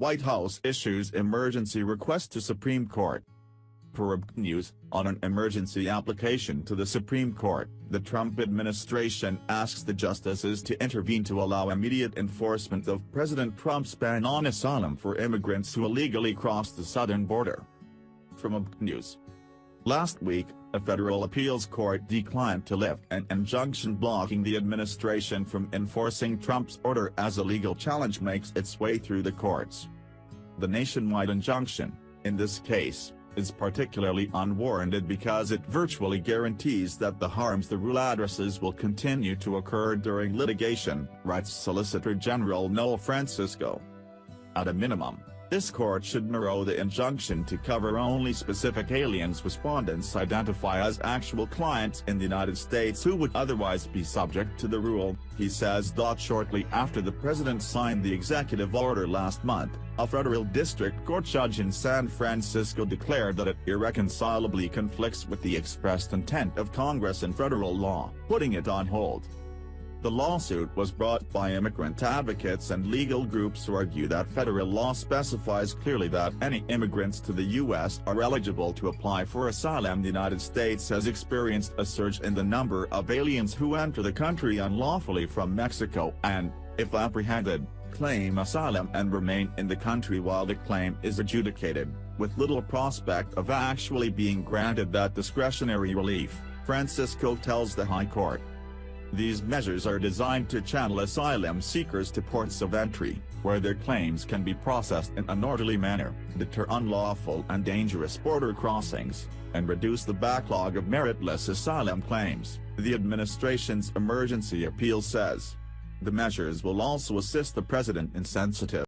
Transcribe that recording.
White House issues emergency request to Supreme Court. Per ABCNews, on an emergency application to the Supreme Court, the Trump administration asks the justices to intervene to allow immediate enforcement of President Trump's ban on asylum for immigrants who illegally cross the southern border. From ABCNews. Last week, a federal appeals court declined to lift an injunction blocking the administration from enforcing Trump's order as a legal challenge makes its way through the courts. The nationwide injunction, in this case, is particularly unwarranted because it virtually guarantees that the harms the rule addresses will continue to occur during litigation, writes Solicitor General Noel Francisco. At a minimum, this court should narrow the injunction to cover only specific aliens respondents identify as actual clients in the United States who would otherwise be subject to the rule, he says. Shortly after the president signed the executive order last month, a federal district court judge in San Francisco declared that it irreconcilably conflicts with the expressed intent of Congress and federal law, putting it on hold. The lawsuit was brought by immigrant advocates and legal groups who argue that federal law specifies clearly that any immigrants to the U.S. are eligible to apply for asylum. The United States has experienced a surge in the number of aliens who enter the country unlawfully from Mexico and, if apprehended, claim asylum and remain in the country while the claim is adjudicated, with little prospect of actually being granted that discretionary relief, Francisco tells the High Court. These measures are designed to channel asylum seekers to ports of entry, where their claims can be processed in an orderly manner, deter unlawful and dangerous border crossings, and reduce the backlog of meritless asylum claims, the administration's emergency appeal says. The measures will also assist the president in sensitive